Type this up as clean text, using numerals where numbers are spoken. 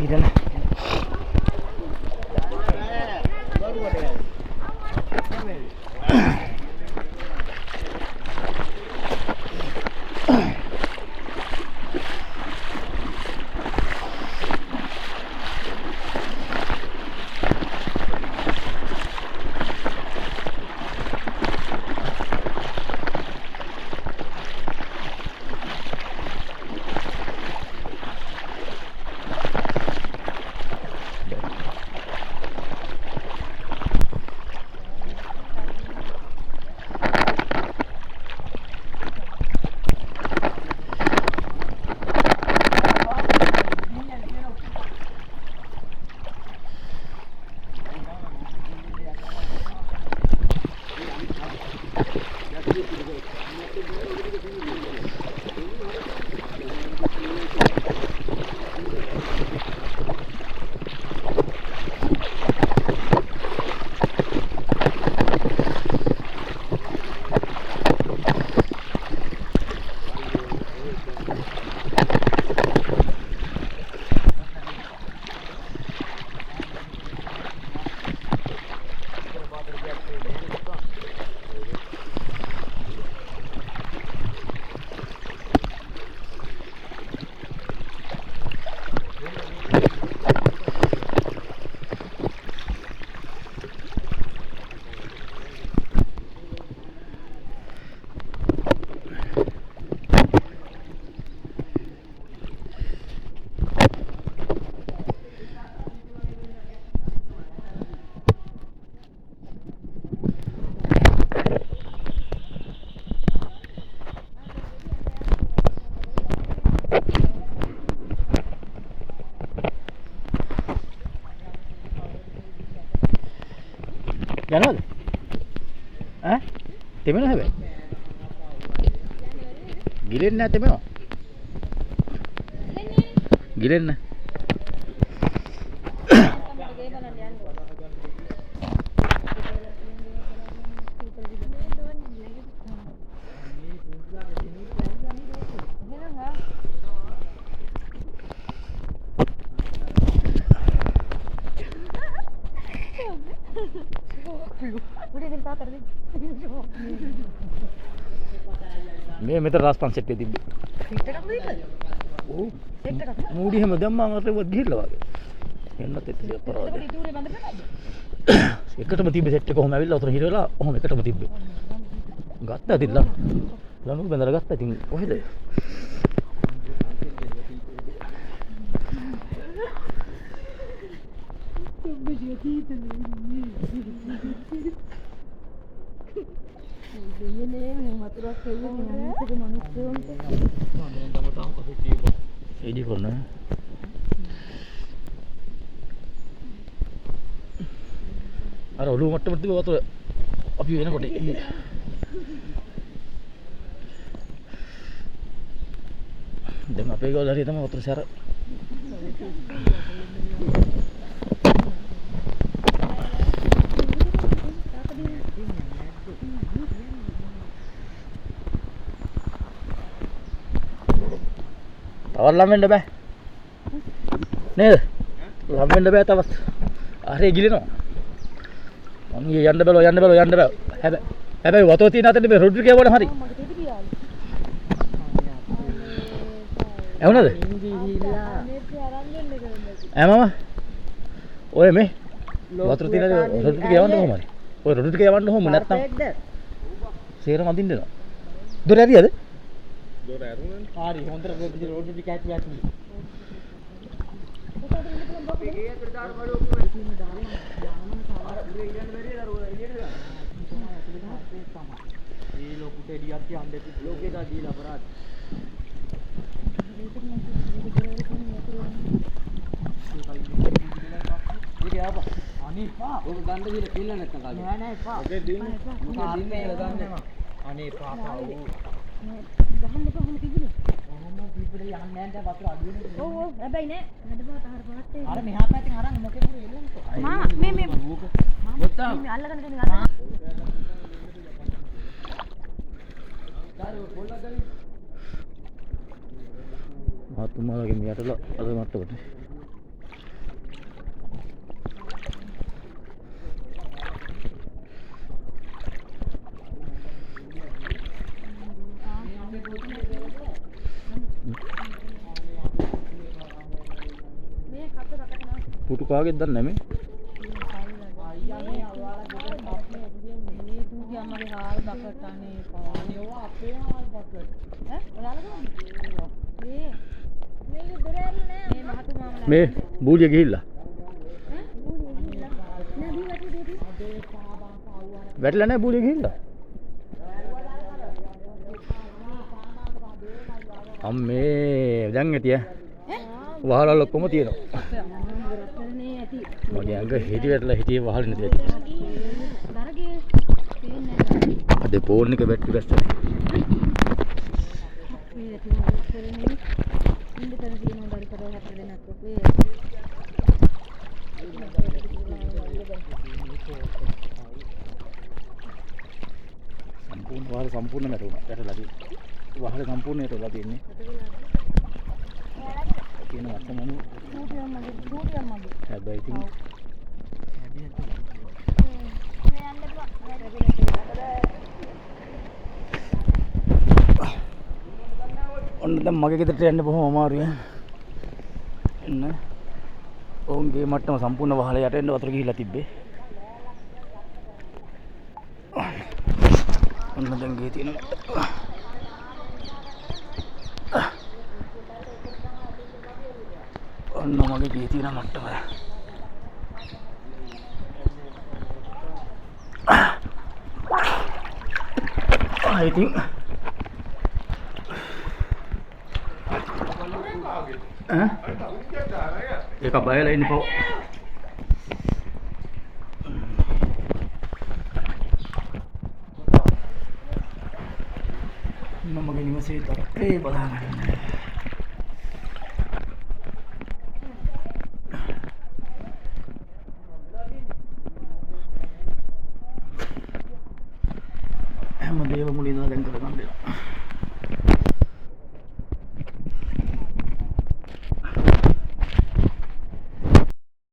ඉරන යනවද? ඈ? තෙමෙනව හැබැයි. ගිලෙන්නේ නැහැ තෙමෙනව. ගිලෙන්නේ මේ මෙතන රස්පන් සෙට් එකේ තිබ්බේ. සෙට් එකක් දෙන්නද? ඔව්. සෙට් එකක්. මූඩි හැම දැම්මම අර ගිහිල්ලා වගේ. එන්නත් එක්ක පරාද. ඒක ඉතුරුනේ බඳ කරලාද? එකටම තිබ්බේ සෙට් එක කොහොම ඇවිල්ලා උතන හිරවලා කොහොම එකටම තිබ්බේ. ගත්තා ඉතින් ලනු බඳලා ගත්තා ඉතින් කොහෙද? Ini pernah. Ada lu macam tu waktu api ini kau ini. Dengan apa kau lari tama waktu syarat. Tawar lamben dah, nih, lamben dah tawas. Hari gila no. Ini yang dah belo. Hebe, waktu itu nanti ni road trip boleh hari. Emang ada? Emang? Oh eme? Waktu itu nanti road trip yang mana hari? Oh road trip yang mana home nak tahu? Sekarang mati ni no. Dua hari ada? Hari, hontra road trip cat biasa ni. Matu malah game ya, ada matu betul. පුටු කාගෙද දන්නේ නැහැ මේ බූජේ ගිහිල්ලා වැටලා නැහැ බූජේ ගිහිල්ලා අම්මේ දැන් ඇතිය වහලල් ඔක්කොම තියෙනවා මගේ අඟ හිටි වැටලා හිටියේ වහල් නැති ඇති අද ෆෝන් එක බැටරි ගස්සා සම්පූර්ණ නැතුණා වැටලා තියෙන්නේ වහල සම්පූර්ණ නැතුණා තියෙන්නේ තියෙන වත්තමනු හැබැයි ඉතින් ඔන්න දැන් මගේ ගෙදරට යන්න බොහොම අමාරුයි එන්න ඔවුන්ගේ මට්ටම සම්පූර්ණ වහල යට එන්න වතුර ගිහිල්ලා තිබ්බේ ඔන්න දැන් ගේ තියෙනවා ඔන්න මගේ ගේ තියෙන මට්ටම ඉතින් ඒක බයලා ඉන්න පො මගේ නිවසේ තරේ බලාගන්න හැම දේම මුලින්ම දැන් කරගන්න